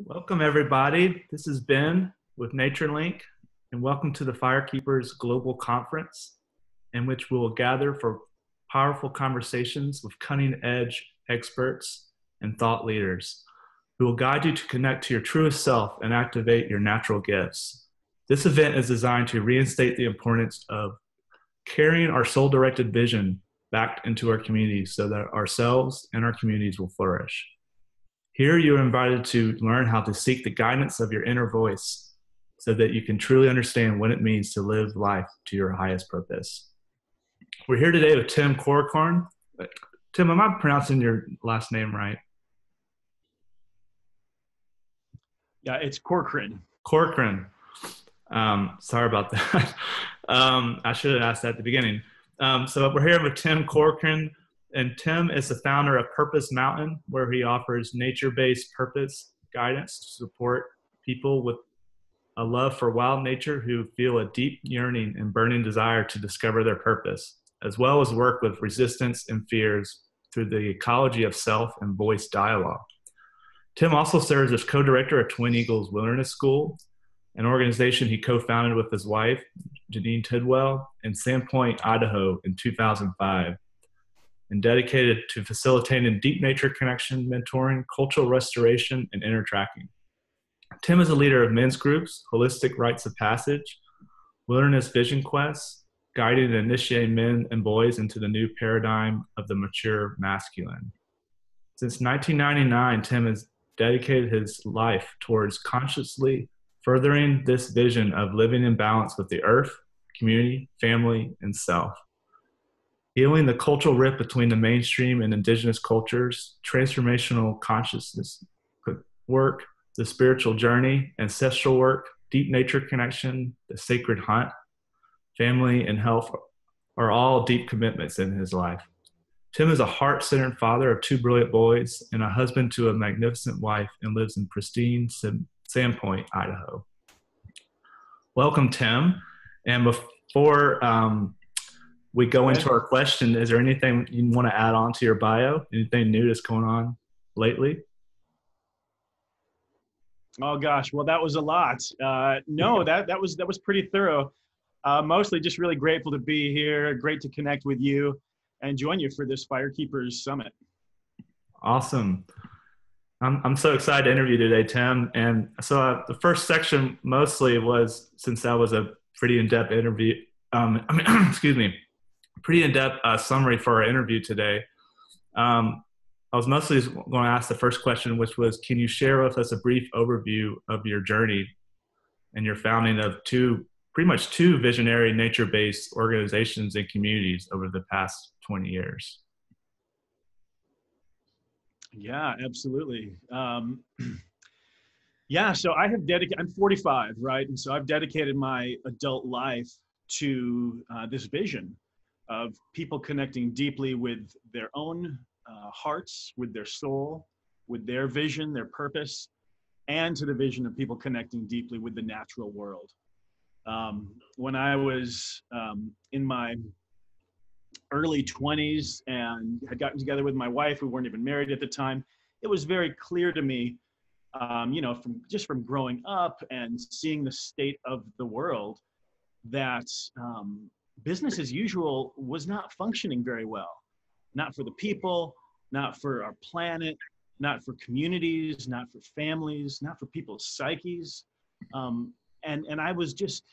Welcome, everybody. This is Ben with NatureLink, and welcome to the FireKeepers Global Conference, in which we will gather for powerful conversations with cutting-edge experts and thought leaders who will guide you to connect to your truest self and activate your natural gifts. This event is designed to reinstate the importance of carrying our soul-directed vision back into our communities so that ourselves and our communities will flourish. Here you are invited to learn how to seek the guidance of your inner voice so that you can truly understand what it means to live life to your highest purpose. We're here today with Tim Corcoran. Tim, am I pronouncing your last name right? Yeah, it's Corcoran. Corcoran. Sorry about that. I should have asked that at the beginning. So we're here with Tim Corcoran. And Tim is the founder of Purpose Mountain, where he offers nature-based purpose guidance to support people with a love for wild nature who feel a deep yearning and burning desire to discover their purpose, as well as work with resistance and fears through the ecology of self and voice dialogue. Tim also serves as co-director of Twin Eagles Wilderness School, an organization he co-founded with his wife, Jeannine Tidwell, in Sandpoint, Idaho in 2005. And dedicated to facilitating deep nature connection, mentoring, cultural restoration, and inner tracking. Tim is a leader of men's groups, holistic rites of passage, wilderness vision quests, guiding and initiating men and boys into the new paradigm of the mature masculine. Since 1999, Tim has dedicated his life towards consciously furthering this vision of living in balance with the earth, community, family, and self. Healing the cultural rift between the mainstream and indigenous cultures, transformational consciousness work, the spiritual journey, ancestral work, deep nature connection, the sacred hunt, family, and health are all deep commitments in his life. Tim is a heart-centered father of two brilliant boys and a husband to a magnificent wife and lives in pristine Sandpoint, Idaho. Welcome, Tim. And before we go into our question, is there anything you want to add on to your bio? Anything new that's going on lately? Oh gosh, well that was a lot. No, that was pretty thorough. Mostly just really grateful to be here. Great to connect with you and join you for this FireKeepers Summit. Awesome. I'm so excited to interview today, Tim. And so the first section mostly was, since that was a pretty in-depth interview, excuse me, pretty in-depth summary for our interview today. I was mostly going to ask the first question, which was, can you share with us a brief overview of your journey and your founding of pretty much two visionary nature-based organizations and communities over the past 20 years? Yeah, absolutely. Yeah, so I have I'm 45, right? And so I've dedicated my adult life to this vision of people connecting deeply with their own hearts, with their soul, with their vision, their purpose, and to the vision of people connecting deeply with the natural world. When I was in my early 20s and had gotten together with my wife, we weren't even married at the time, it was very clear to me, from growing up and seeing the state of the world, that business as usual was not functioning very well. Not for the people, not for our planet, not for communities, not for families, not for people's psyches. And I was just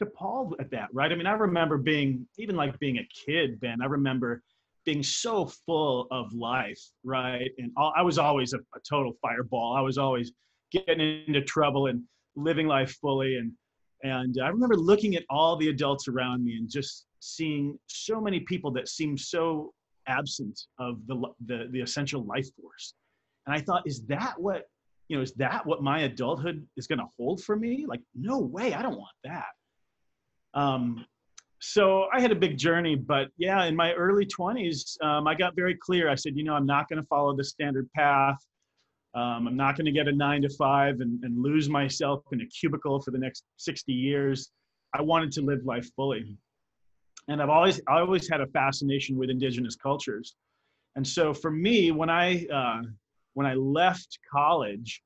appalled at that, right? I mean, I remember being a kid, Ben, I remember being so full of life, right? And I was always a total fireball. I was always getting into trouble and living life fully. And I remember looking at all the adults around me and just seeing so many people that seemed so absent of the essential life force. And I thought, is that what my adulthood is going to hold for me? Like, no way, I don't want that. So I had a big journey, but yeah, in my early 20s, I got very clear. I said, I'm not going to follow the standard path. I'm not going to get a 9-to-5 and lose myself in a cubicle for the next 60 years. I wanted to live life fully. And I always had a fascination with indigenous cultures. And so for me, when I left college,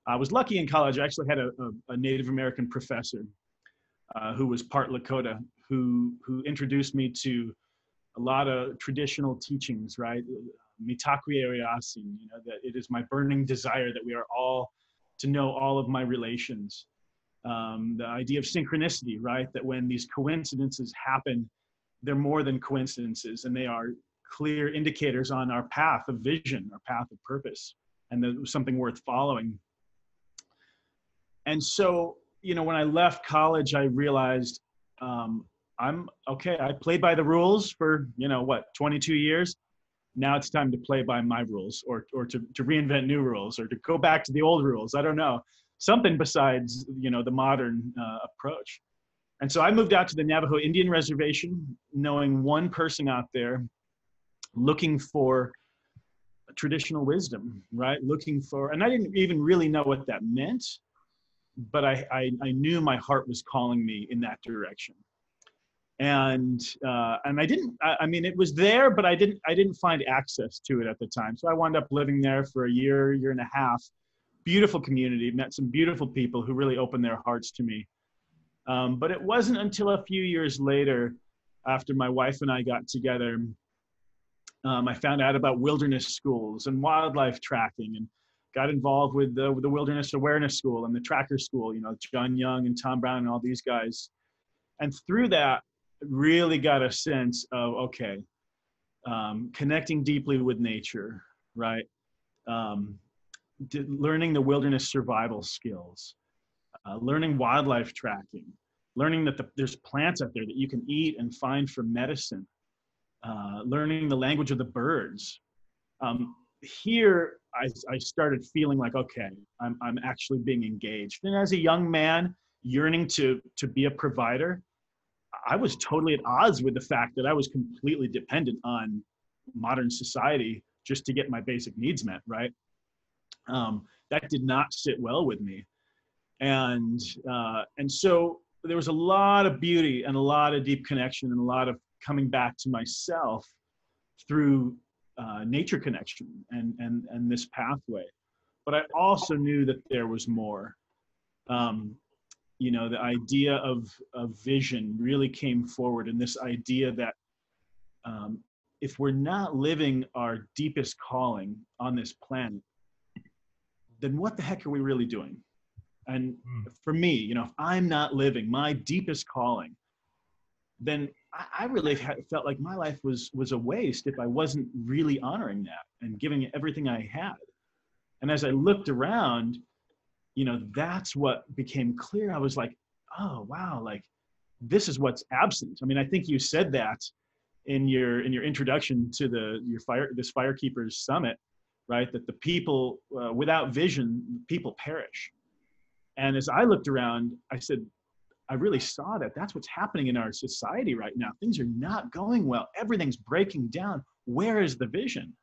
I was lucky in college. I actually had a Native American professor who was part Lakota, who introduced me to a lot of traditional teachings, right? Mitakwi Ariasin, that it is my burning desire that we are all to know all of my relations. The idea of synchronicity, right? That when these coincidences happen, they're more than coincidences, and they are clear indicators on our path of vision, our path of purpose, and that it was something worth following. And so, when I left college, I realized I'm okay. I played by the rules for, 22 years. Now it's time to play by my rules, or to reinvent new rules, or to go back to the old rules. I don't know, something besides, the modern approach. And so I moved out to the Navajo Indian Reservation, knowing one person out there looking for traditional wisdom, right? Looking for, and I didn't even really know what that meant, but I knew my heart was calling me in that direction. And I mean, it was there, but I didn't find access to it at the time. So I wound up living there for a year and a half. Beautiful community, met some beautiful people who really opened their hearts to me. But it wasn't until a few years later, after my wife and I got together, I found out about wilderness schools and wildlife tracking, and got involved with the Wilderness Awareness School and the Tracker School, John Young and Tom Brown and all these guys. And through that, really got a sense of, okay, connecting deeply with nature, right? Learning the wilderness survival skills, learning wildlife tracking, learning that there's plants out there that you can eat and find for medicine, learning the language of the birds. Here, I started feeling like, okay, I'm actually being engaged. And as a young man yearning to be a provider, I was totally at odds with the fact that I was completely dependent on modern society just to get my basic needs met, right? That did not sit well with me. And so there was a lot of beauty and a lot of deep connection and a lot of coming back to myself through nature connection and this pathway. But I also knew that there was more. The idea of vision really came forward, and this idea that if we're not living our deepest calling on this planet, then what the heck are we really doing? And for me, if I'm not living my deepest calling, then I really felt like my life was a waste if I wasn't really honoring that and giving it everything I had. And as I looked around, that's what became clear. I was like, oh, wow, like this is what's absent. I mean, I think you said that in your introduction to this FireKeepers summit, right? That the people without vision, people perish. And as I looked around, I said, I really saw that that's what's happening in our society right now. Things are not going well. Everything's breaking down. Where is the vision?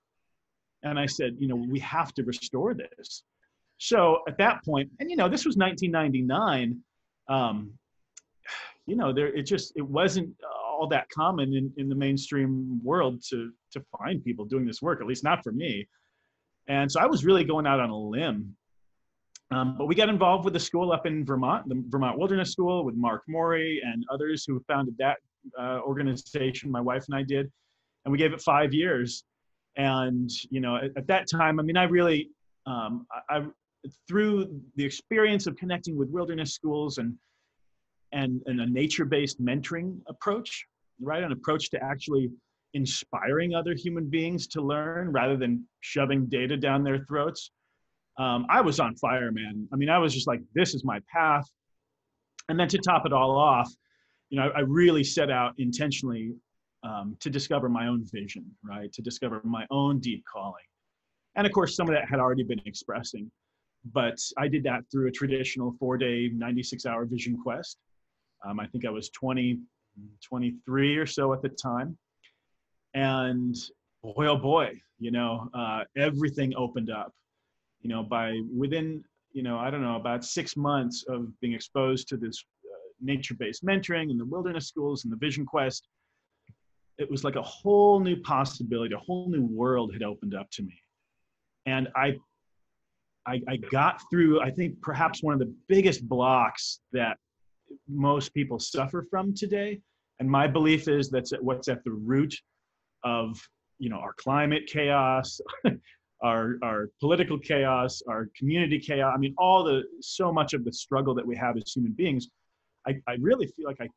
And I said, we have to restore this. So at that point, and this was 1999, it wasn't all that common in the mainstream world to find people doing this work, at least not for me. And so I was really going out on a limb. But we got involved with the school up in Vermont, the Vermont Wilderness School, with Mark Morey and others who founded that organization. My wife and I did, and we gave it 5 years. And at that time, I mean, I really, through the experience of connecting with wilderness schools and a nature-based mentoring approach, right, an approach to actually inspiring other human beings to learn rather than shoving data down their throats. I was on fire, man. I mean, I was just like, this is my path. And then to top it all off, I really set out intentionally to discover my own vision, right? To discover my own deep calling. And of course, some of that had already been expressing, but I did that through a traditional 4-day, 96-hour vision quest. I think I was 23 or so at the time. And boy, oh boy, everything opened up. By within, I don't know, about 6 months of being exposed to this nature-based mentoring and the wilderness schools and the vision quest, it was like a whole new possibility, a whole new world had opened up to me. And I I got through, I think, perhaps one of the biggest blocks that most people suffer from today. And my belief is that's what's at the root of, our climate chaos, our political chaos, our community chaos. I mean, so much of the struggle that we have as human beings. I really feel like I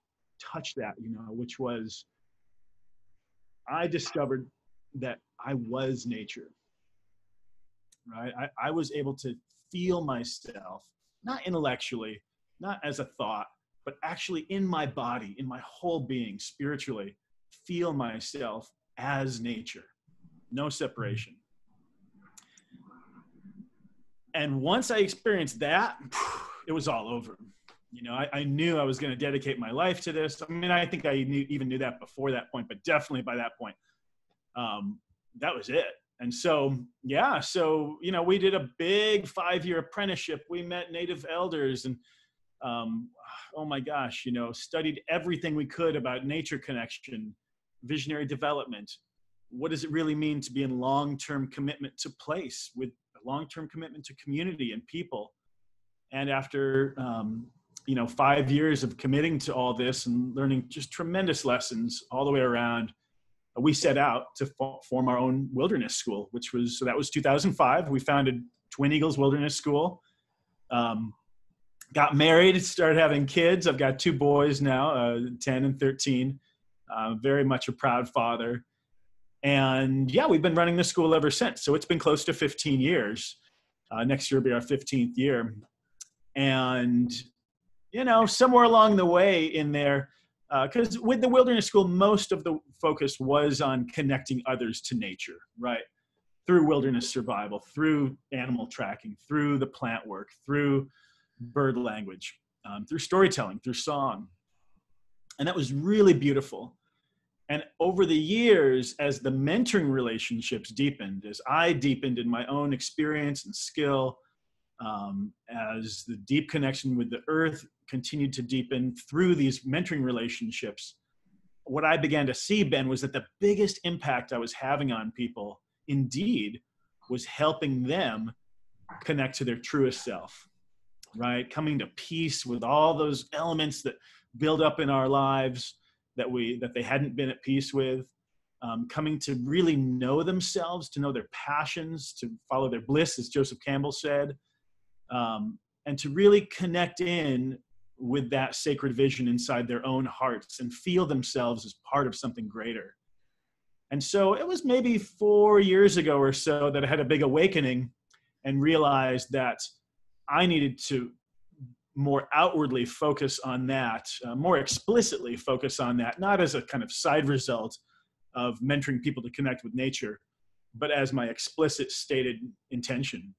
touched that, which was, I discovered that I was nature, right? I was able to feel myself, not intellectually, not as a thought, but actually in my body, in my whole being, spiritually, feel myself as nature, no separation. And once I experienced that, it was all over. I knew I was going to dedicate my life to this. I mean, I think I even knew that before that point, but definitely by that point, that was it. And so, we did a big 5-year apprenticeship. We met native elders and, oh my gosh, studied everything we could about nature connection, visionary development. What does it really mean to be in long-term commitment to place, with a long-term commitment to community and people? And after, 5 years of committing to all this and learning just tremendous lessons all the way around, we set out to form our own wilderness school, that was 2005. We founded Twin Eagles Wilderness School, got married, started having kids. I've got 2 boys now, 10 and 13, very much a proud father. And we've been running the school ever since. So it's been close to 15 years. Next year will be our 15th year. And, somewhere along the way in there, because with the wilderness school, most of the focus was on connecting others to nature, right? Through wilderness survival, through animal tracking, through the plant work, through bird language, through storytelling, through song. And that was really beautiful. And over the years, as the mentoring relationships deepened, as I deepened in my own experience and skill, as the deep connection with the earth continued to deepen through these mentoring relationships, what I began to see, Ben, was that the biggest impact I was having on people, indeed, was helping them connect to their truest self, right? Coming to peace with all those elements that build up in our lives that they hadn't been at peace with, coming to really know themselves, to know their passions, to follow their bliss, as Joseph Campbell said, and to really connect in with that sacred vision inside their own hearts and feel themselves as part of something greater. And so it was maybe 4 years ago or so that I had a big awakening and realized that I needed to more outwardly focus on that, more explicitly focus on that, not as a kind of side result of mentoring people to connect with nature, but as my explicit stated intention.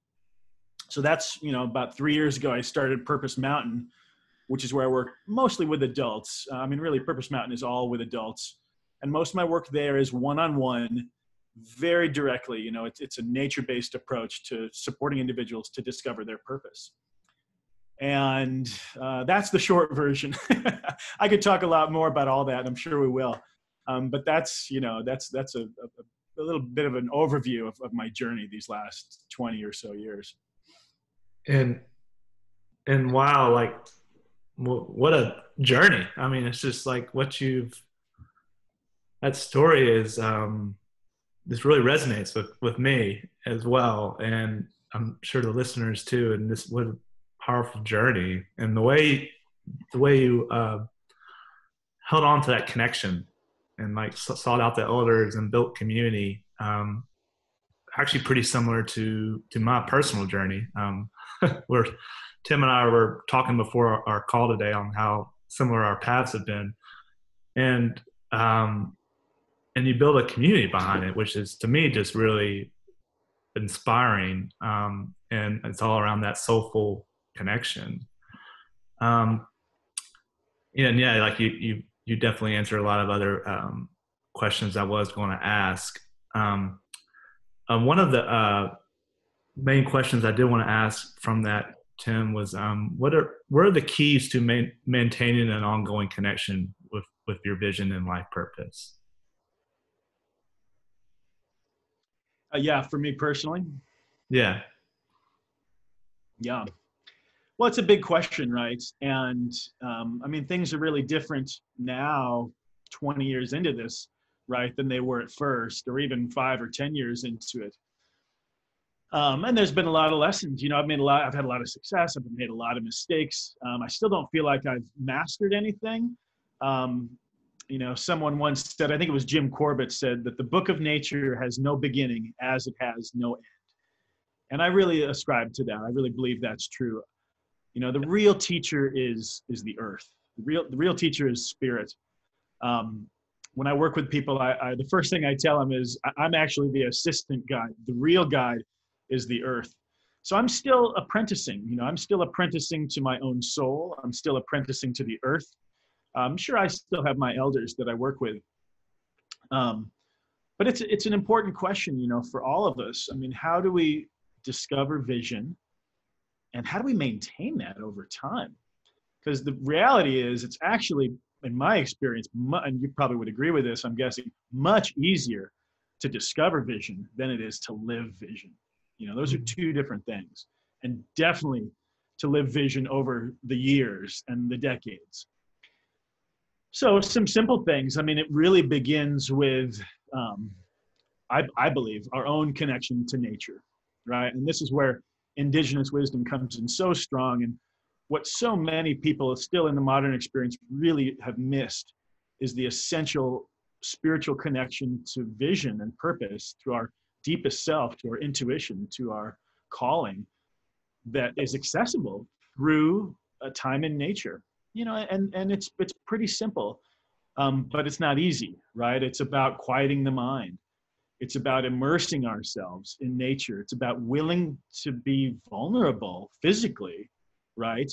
So that's, about 3 years ago, I started Purpose Mountain, which is where I work mostly with adults. Really, Purpose Mountain is all with adults. And most of my work there is one-on-one, very directly. It's a nature-based approach to supporting individuals to discover their purpose. And that's the short version. I could talk a lot more about all that. I'm sure we will. But that's a little bit of an overview of my journey these last 20 or so years. And wow, like what a journey. I mean, it's just like that story is, this really resonates with me as well. And I'm sure the listeners too. And what a powerful journey. And the way you held on to that connection and like sought out the elders and built community, actually pretty similar to my personal journey. Where Tim and I were talking before our call today on how similar our paths have been, and you build a community behind it, which is to me just really inspiring, and it's all around that soulful connection. Like you definitely answer a lot of other questions I was going to ask. One of the main questions I did want to ask from that, Tim, was what are the keys to maintaining an ongoing connection with your vision and life purpose? For me personally. Yeah. Yeah. Well, it's a big question, right? And I mean, things are really different now, 20 years into this, right, than they were at first, or even 5 or 10 years into it. And there's been a lot of lessons. I've had a lot of success. I've made a lot of mistakes. I still don't feel like I've mastered anything. Um, Someone once said, I think it was Jim Corbett said, that the book of nature has no beginning as it has no end. And I really ascribe to that. I really believe that's true. The real teacher is the earth. The real teacher is spirit. When I work with people, the first thing I tell them is I'm actually the assistant guide. The real guide is the earth. So I'm still apprenticing. I'm still apprenticing to my own soul. I'm still apprenticing to the earth. I'm sure I still have my elders that I work with. But it's an important question, for all of us. I mean, how do we discover vision, and how do we maintain that over time? Because the reality is, it's actually, in my experience, and you probably would agree with this, I'm guessing, much easier to discover vision than it is to live vision. Those are two different things. And definitely to live vision over the years and the decades. So some simple things. I mean, it really begins with, I believe, our own connection to nature, right? And this is where indigenous wisdom comes in so strong. And what so many people still in the modern experience really have missed is the essential spiritual connection to vision and purpose, to our deepest self, to our intuition, to our calling, that is accessible through a time in nature. And it's pretty simple, but it's not easy, right? It's about quieting the mind. It's about immersing ourselves in nature. It's about willing to be vulnerable physically, right?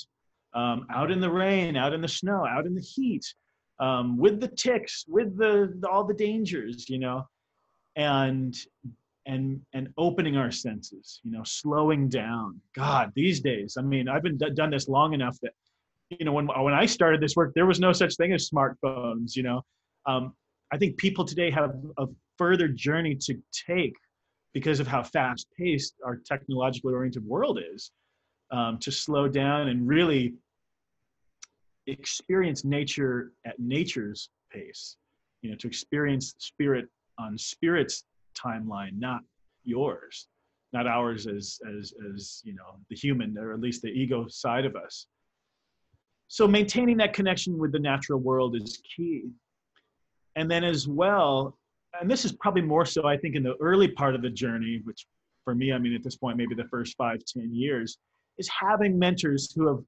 Out in the rain, out in the snow, out in the heat, with the ticks, with all the dangers, and opening our senses, slowing down. God, these days, I mean, I've been done this long enough that, when I started this work, there was no such thing as smartphones. I think people today have a further journey to take because of how fast-paced our technologically oriented world is, to slow down and really experience nature at nature's pace, to experience spirit on spirit's timeline, not yours, not ours as the human, or at least the ego side of us. So maintaining that connection with the natural world is key. And then as well, and this is probably more so, I think, in the early part of the journey, which for me, I mean, at this point, maybe the first 5, 10 years, is having mentors who have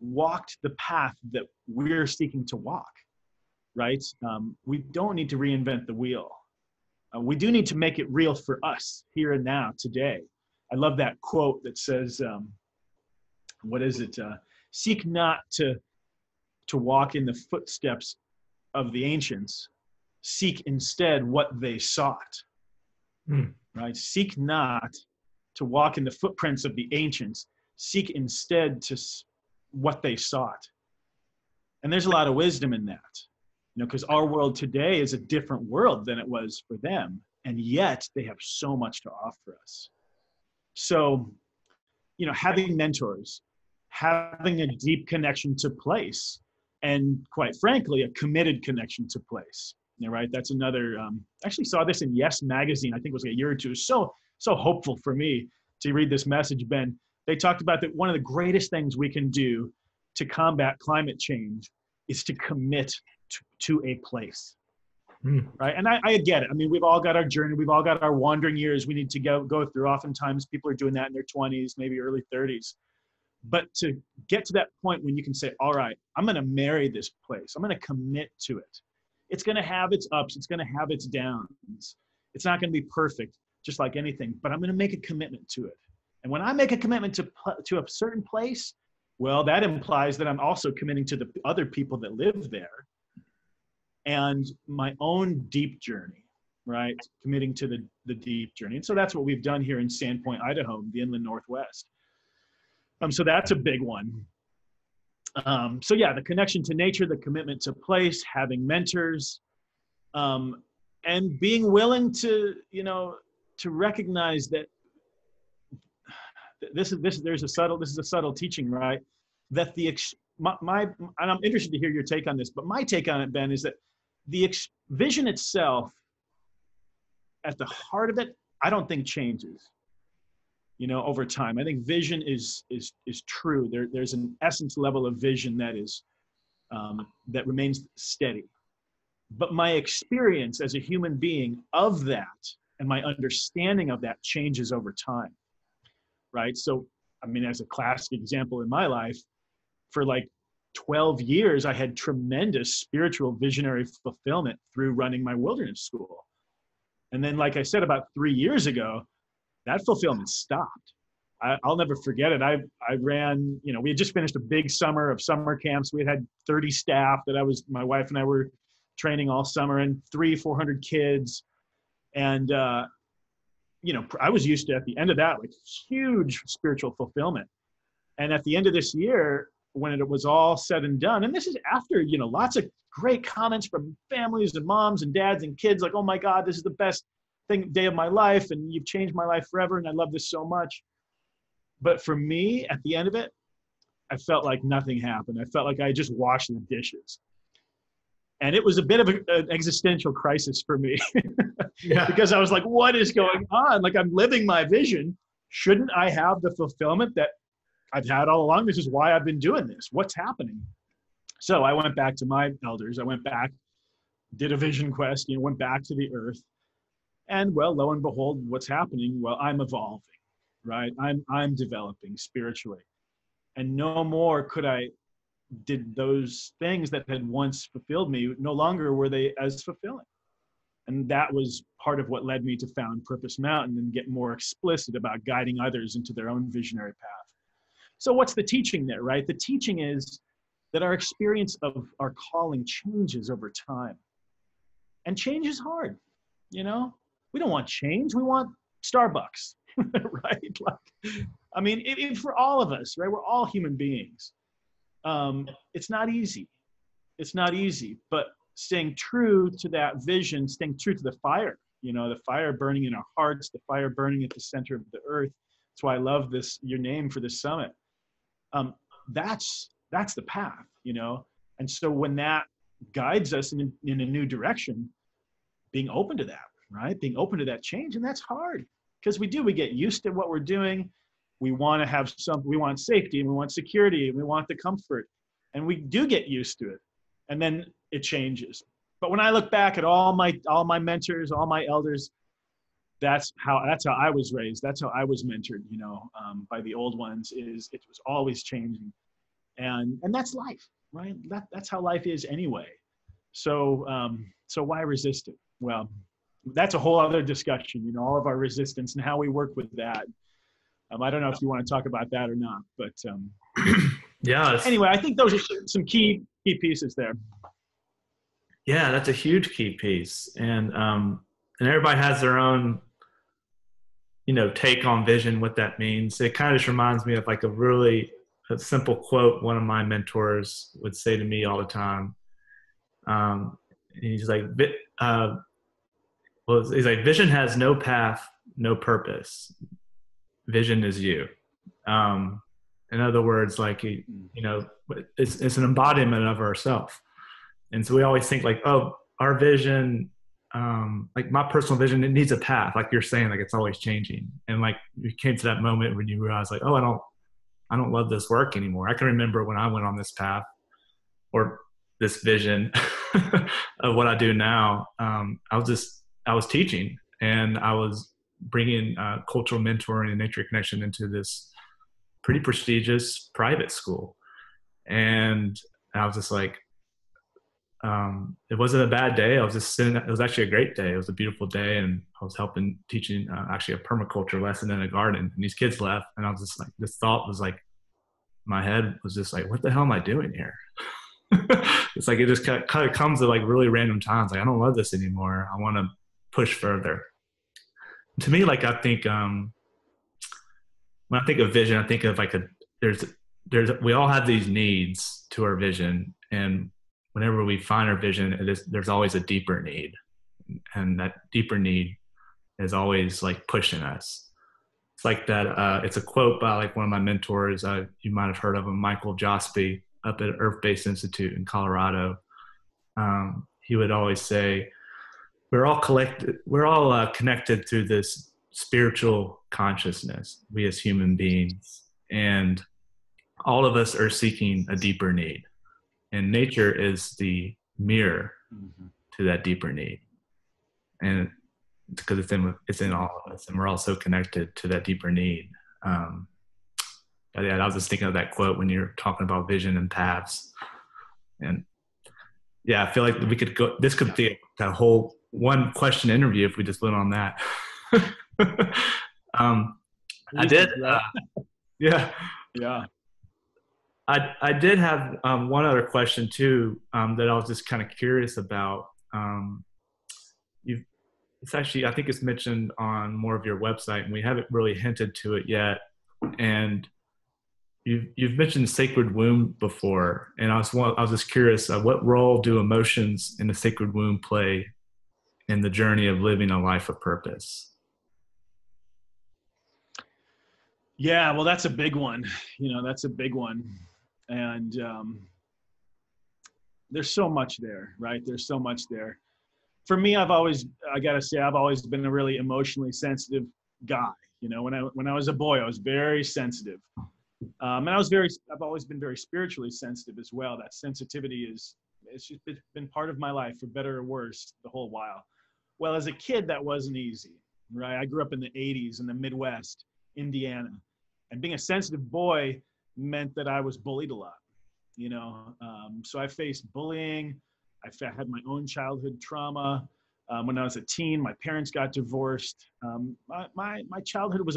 walked the path that we're seeking to walk, right? We don't need to reinvent the wheel. We do need to make it real for us here and now, today. I love that quote that says, what is it? Seek not to walk in the footsteps of the ancients. Seek instead what they sought, right? Seek not to walk in the footprints of the ancients. Seek instead to what they sought. And there's a lot of wisdom in that, because our world today is a different world than it was for them. And yet they have so much to offer us. So, having mentors, having a deep connection to place, and quite frankly, a committed connection to place. Right? That's another, actually saw this in Yes Magazine, I think it was a year or two. So hopeful for me to read this message, Ben. They talked about that one of the greatest things we can do to combat climate change is to commit to a place. Right? And I get it. I mean, we've all got our journey. We've all got our wandering years we need to go through. Oftentimes people are doing that in their 20s, maybe early 30s. But to get to that point when you can say, all right, I'm going to marry this place. I'm going to commit to it. It's going to have its ups. It's going to have its downs. It's not going to be perfect, just like anything, but I'm going to make a commitment to it. And when I make a commitment to a certain place, well, that implies that I'm also committing to the other people that live there and my own deep journey, right? Committing to the deep journey. And so that's what we've done here in Sandpoint, Idaho, the inland Northwest. So that's a big one. So yeah, the connection to nature, the commitment to place, having mentors, and being willing to, to recognize that this is a subtle teaching, right? That and I'm interested to hear your take on this, but my take on it, Ben, is that the vision itself, at the heart of it, I don't think changes, over time. I think vision is true. There's an essence level of vision that is, that remains steady. But my experience as a human being of that and my understanding of that changes over time, right? So, I mean, as a classic example in my life, for like 12 years, I had tremendous spiritual visionary fulfillment through running my wilderness school. And then, like I said, about 3 years ago, that fulfillment stopped. I'll never forget it. I ran, we had just finished a big summer of summer camps. We had 30 staff that my wife and I were training all summer, and 400 kids. And, I was used to, at the end of that, like huge spiritual fulfillment. And at the end of this year, when it was all said and done, and this is after, lots of great comments from families and moms and dads and kids, like, oh my God, this is the best day of my life, and you've changed my life forever, and I love this so much. But for me, at the end of it, I felt like nothing happened. I felt like I just washed the dishes. And it was a bit of an existential crisis for me. Yeah. Because I was like, what is going on? Like, I'm living my vision. Shouldn't I have the fulfillment that I've had all along? This is why I've been doing this. What's happening? So I went back to my elders. I went back, did a vision quest, went back to the earth. And well, lo and behold, what's happening? Well, I'm evolving, right? I'm developing spiritually. And no more did those things that had once fulfilled me, no longer were they as fulfilling. And that was part of what led me to found Purpose Mountain and get more explicit about guiding others into their own visionary path. So what's the teaching there, right? The teaching is that our experience of our calling changes over time. And change is hard, We don't want change. We want Starbucks, right? I mean, for all of us, right? We're all human beings. It's not easy. It's not easy, but staying true to that vision, staying true to the fire, the fire burning in our hearts, the fire burning at the center of the earth. That's why I love your name for this summit. That's the path, And so when that guides us in a new direction, being open to that, right? Being open to that change. And that's hard because we get used to what we're doing. We want to have we want safety, and we want security, and we want the comfort. And we do get used to it. And then it changes. But when I look back at all my mentors, all my elders, that's how I was raised. That's how I was mentored, by the old ones. It was always changing. And that's life, right? That's how life is anyway. So why resist it? Well, that's a whole other discussion, all of our resistance and how we work with that. I don't know if you want to talk about that or not, but yeah. Anyway, I think those are some key pieces there. Yeah, that's a huge key piece, and everybody has their own, take on vision, what that means. It kind of just reminds me of like a simple quote one of my mentors would say to me all the time. He's like, vision has no path, no purpose. Vision is you. In other words, it's an embodiment of ourselves. And so we always think like, oh, our vision, like my personal vision, it needs a path. Like you're saying, like it's always changing. And like you came to that moment when you realize like, oh, I don't love this work anymore. I can remember when I went on this path or this vision of what I do now. I was teaching, and I was bringing cultural mentoring and nature connection into this pretty prestigious private school. And I was just like, it wasn't a bad day. I was just sitting, it was actually a great day. It was a beautiful day. And I was teaching actually a permaculture lesson in a garden, and these kids left. And I was just like, this thought was like, my head was just like, what the hell am I doing here? It's like, it just kind of comes at like really random times. Like, I don't love this anymore. I want to push further. To me, like, I think, when I think of vision, I think of like we all have these needs to our vision. And whenever we find our vision, there's always a deeper need. And that deeper need is always like pushing us. It's like that. It's a quote by like one of my mentors. You might have heard of him, Michael Jospy, up at Earth Based Institute in Colorado. He would always say, "We're all collected. We're all connected through this spiritual consciousness. We as human beings, and all of us are seeking a deeper need. And nature is the mirror to that deeper need. And because it's in all of us, and we're all so connected to that deeper need." Yeah, I was just thinking of that quote when you're talking about vision and paths. And yeah, I feel like we could go, this could be a whole one question interview if we just went on that. I did, yeah. Yeah. I did have one other question too, that I was just kind of curious about. It's actually, I think it's mentioned on more of your website, and we haven't really hinted to it yet. And you've mentioned sacred womb before, and I was just curious, what role do emotions in the sacred womb play in the journey of living a life of purpose? Yeah, well, that's a big one. That's a big one. And there's so much there, right? There's so much there. For me, I gotta say, I've always been a really emotionally sensitive guy. When I was a boy, I was very sensitive. And I've always been very spiritually sensitive as well. That sensitivity it's just been part of my life, for better or worse, the whole while. Well, as a kid, that wasn't easy, right? I grew up in the 80s in the Midwest, Indiana. And being a sensitive boy meant that I was bullied a lot, so I faced bullying. I had my own childhood trauma. When I was a teen, my parents got divorced. My childhood was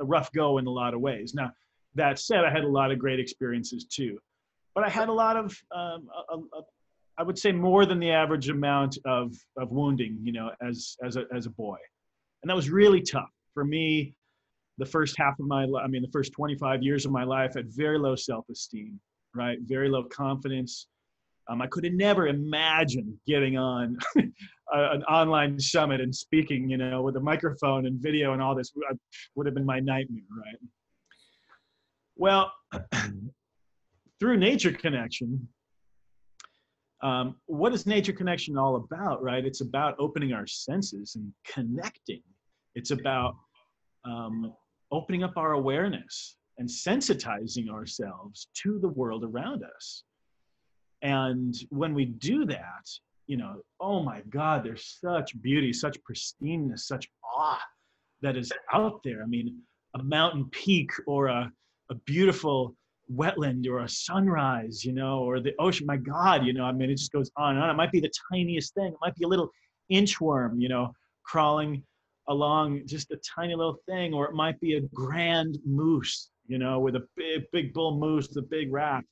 a rough go in a lot of ways. Now, that said, I had a lot of great experiences too, but I had a lot of, I would say, more than the average amount of wounding, as a boy, and that was really tough for me. The first half of the first 25 years of my life, I had very low self-esteem, right? Very low confidence. I could have never imagined getting on an online summit and speaking, with a microphone and video and all this. Would have been my nightmare, right? Well, through Nature Connection, what is Nature Connection all about, right? It's about opening our senses and connecting. It's about opening up our awareness and sensitizing ourselves to the world around us. And when we do that, oh my God, there's such beauty, such pristineness, such awe that is out there. I mean, a mountain peak or a beautiful wetland or a sunrise, or the ocean, my God, it just goes on and on. It might be the tiniest thing. It might be a little inchworm, crawling along, just a tiny little thing, or it might be a grand moose, with a big bull moose, the big rack,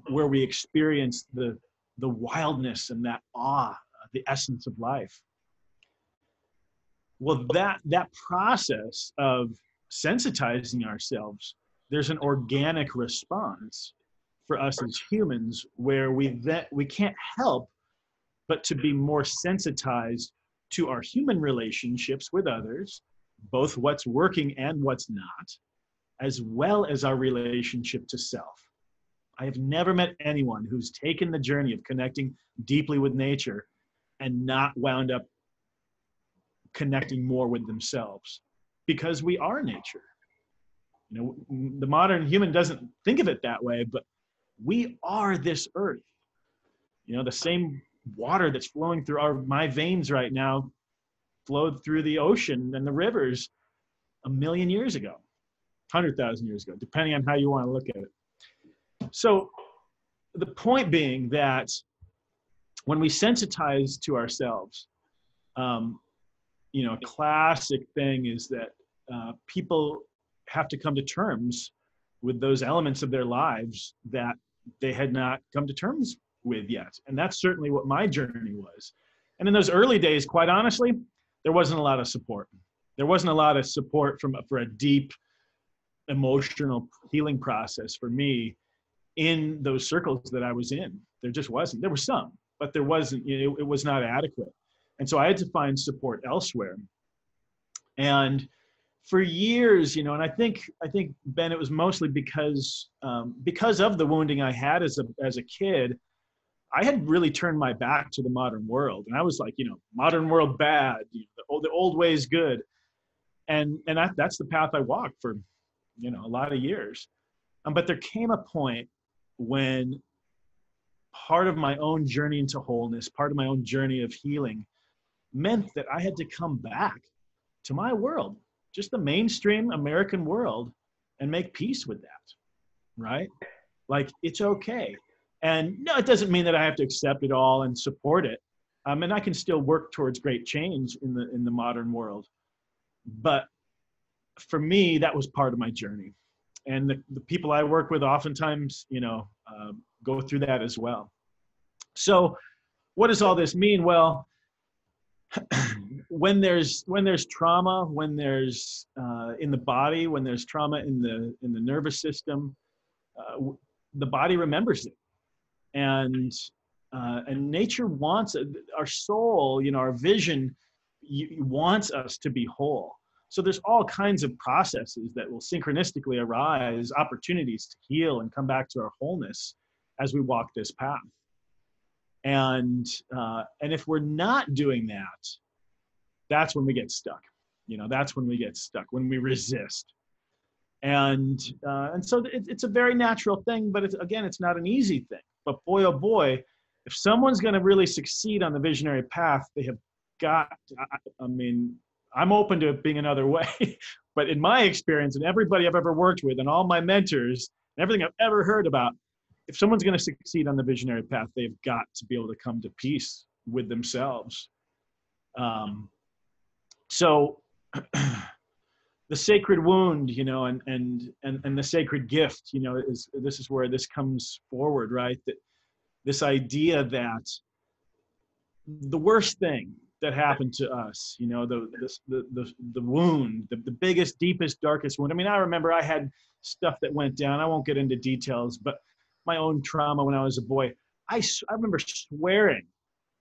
where we experience the wildness and that awe, the essence of life. Well, that process of sensitizing ourselves, there's an organic response for us as humans where we can't help but to be more sensitized to our human relationships with others, both what's working and what's not, as well as our relationship to self. I have never met anyone who's taken the journey of connecting deeply with nature and not wound up connecting more with themselves, because we are nature. The modern human doesn't think of it that way, but we are this earth. The same water that's flowing through my veins right now flowed through the ocean and the rivers 1,000,000 years ago, 100,000 years ago, depending on how you want to look at it. So the point being that when we sensitize to ourselves, a classic thing is that people have to come to terms with those elements of their lives that they had not come to terms with yet. And that's certainly what my journey was. And in those early days, quite honestly, there wasn't a lot of support. There wasn't a lot of support for a deep emotional healing process for me in those circles that I was in. There just wasn't. There were some, but there wasn't, it was not adequate. And so I had to find support elsewhere. And for years, you know, and I think Ben, it was mostly because of the wounding I had as a kid. I had really turned my back to the modern world, and I was like, you know, modern world bad, you know, the old way is good, and that's the path I walked for, you know, a lot of years. But there came a point when part of my own journey into wholeness, part of my own journey of healing, meant that I had to come back to my world, just the mainstream American world, and make peace with that, right? Like, it's okay. And no, it doesn't mean that I have to accept it all and support it. And I can still work towards great change in the modern world. But for me, that was part of my journey. And the people I work with oftentimes, you know, go through that as well. So what does all this mean? Well, when there's trauma, when there's in the body, when there's trauma in the nervous system, the body remembers it. And nature wants our soul, you know, our vision wants us to be whole. So there's all kinds of processes that will synchronistically arise, opportunities to heal and come back to our wholeness as we walk this path. And if we're not doing that, that's when we get stuck. You know, that's when we get stuck, when we resist. And so it's a very natural thing, but it's not an easy thing. But boy, oh boy, if someone's going to really succeed on the visionary path, they have got, I mean, I'm open to it being another way, but in my experience and everybody I've ever worked with and all my mentors and everything I've ever heard about, if someone's going to succeed on the visionary path, they've got to be able to come to peace with themselves. So the sacred wound, you know, and the sacred gift, you know, this is where this comes forward, right? That this idea that the worst thing that happened to us, you know, the wound, the biggest, deepest, darkest wound. I mean, I remember I had stuff that went down. I won't get into details, but my own trauma when I was a boy, I remember swearing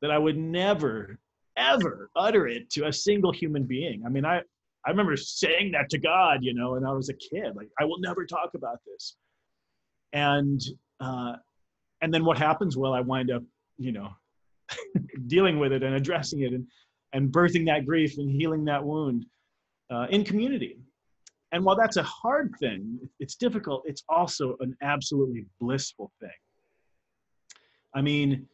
that I would never, ever utter it to a single human being. I mean, I remember saying that to God, you know, and I was a kid, like, I will never talk about this. And then what happens? Well, I wind up, you know, dealing with it and addressing it and birthing that grief and healing that wound in community. And while that's a hard thing, it's difficult, it's also an absolutely blissful thing. I mean,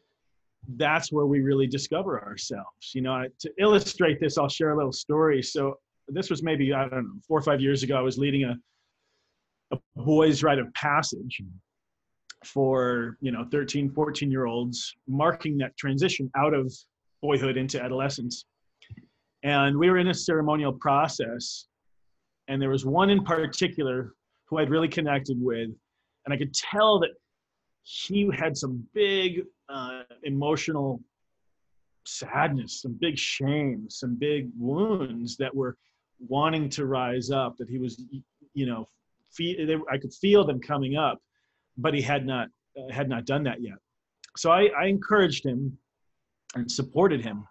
that's where we really discover ourselves. You know, to illustrate this, I'll share a little story. So this was maybe, I don't know, 4 or 5 years ago. I was leading a boys' rite of passage for, you know, 13, 14-year-olds, marking that transition out of boyhood into adolescence. And we were in a ceremonial process, and there was one in particular who I'd really connected with, and I could tell that he had some big emotional sadness, some big shame, some big wounds that were wanting to rise up, that he was, you know, I could feel them coming up, but he had not done that yet. So I encouraged him and supported him.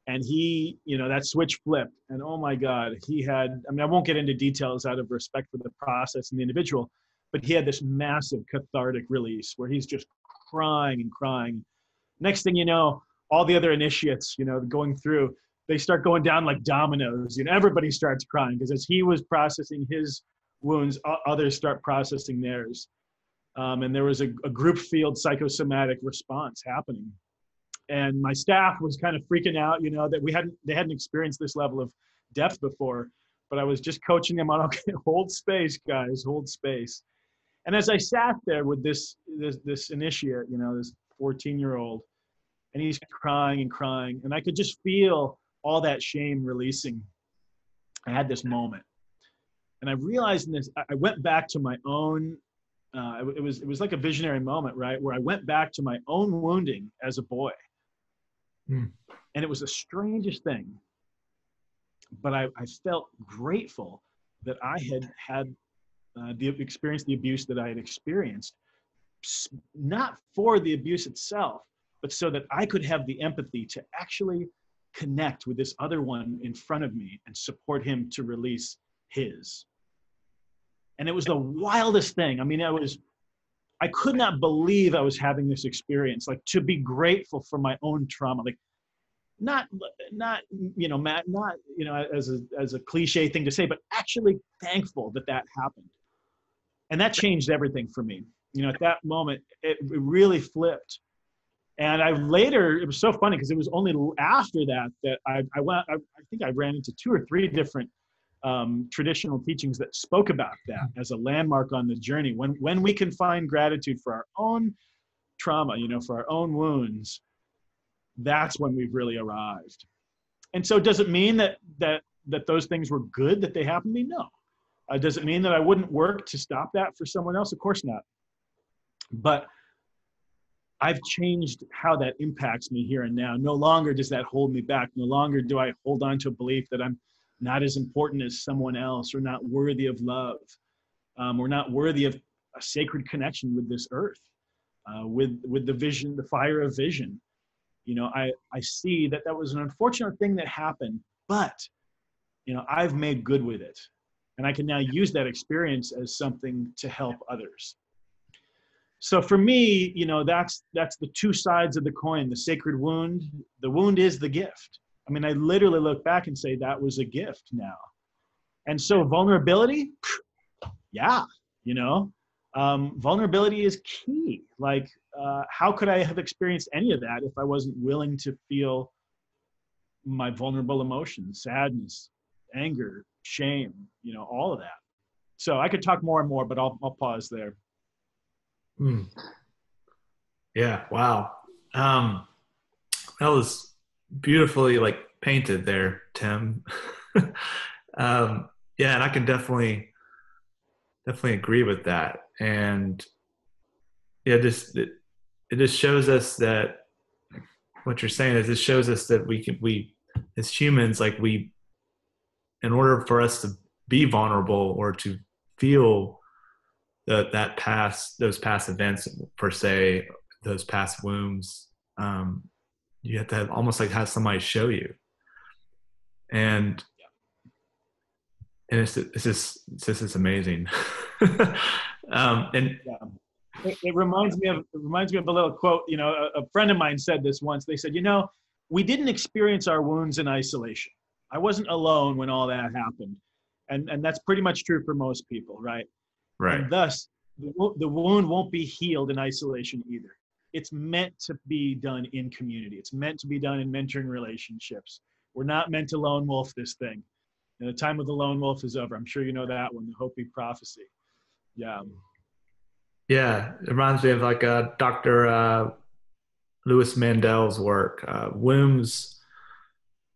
And he, you know, that switch flipped, and oh my God, he had, I mean, I won't get into details out of respect for the process and the individual, but he had this massive cathartic release where he's just crying and crying. Next thing you know, all the other initiates, you know, going through, they start going down like dominoes. You know, everybody starts crying because as he was processing his wounds, others start processing theirs. And there was a group field psychosomatic response happening. And my staff was kind of freaking out, you know, that they hadn't experienced this level of depth before. But I was just coaching them on, okay, hold space, guys, hold space. And as I sat there with this initiate, you know, this 14-year-old, and he's crying and crying, and I could just feel all that shame releasing. I had this moment, and I realized in this, I went back to my own. It was like a visionary moment, right, where I went back to my own wounding as a boy. And it was the strangest thing, but I felt grateful that I had experienced the abuse that I had experienced, not for the abuse itself, but so that I could have the empathy to actually connect with this other one in front of me and support him to release his. And it was the wildest thing. I mean, I could not believe I was having this experience, like to be grateful for my own trauma, like not, Matt, not, as a cliche thing to say, but actually thankful that that happened. And that changed everything for me. At that moment, it really flipped. And it was so funny because it was only after that I think I ran into 2 or 3 different traditional teachings that spoke about that as a landmark on the journey. When we can find gratitude for our own trauma, for our own wounds, that's when we've really arrived. And so does it mean that those things were good that they happened to me? No. Does it mean that I wouldn't work to stop that for someone else? Of course not. But I've changed how that impacts me here and now. No longer does that hold me back. No longer do I hold on to a belief that I'm not as important as someone else, or not worthy of love, or not worthy of a sacred connection with this earth, with the vision, the fire of vision. I see that was an unfortunate thing that happened, but, I've made good with it. And I can now use that experience as something to help others. So for me, that's the 2 sides of the coin, the sacred wound. The wound is the gift. I mean, I literally look back and say that was a gift now. And so vulnerability, yeah, vulnerability is key. Like, how could I have experienced any of that if I wasn't willing to feel my vulnerable emotions, sadness, anger, shame, all of that. So I could talk more and more, but I'll pause there. Yeah. Wow. That was beautifully painted there, Tim. Yeah. And I can definitely agree with that. And yeah, it just shows us that what you're saying is, it shows us that we as humans, in order for us to be vulnerable or to feel those past events, per se, those past wounds, you have to almost have somebody show you. And it's just amazing. And it reminds me of a little quote. A friend of mine said this once. They said, we didn't experience our wounds in isolation. I wasn't alone when all that happened. And that's pretty much true for most people, right? Right. And thus, the wound won't be healed in isolation either. It's meant to be done in community. It's meant to be done in mentoring relationships. We're not meant to lone wolf this thing. And the time of the lone wolf is over. I'm sure you know that one, the Hopi prophecy. Yeah. Yeah. It reminds me of Dr. Louis Mandel's work. Wombs,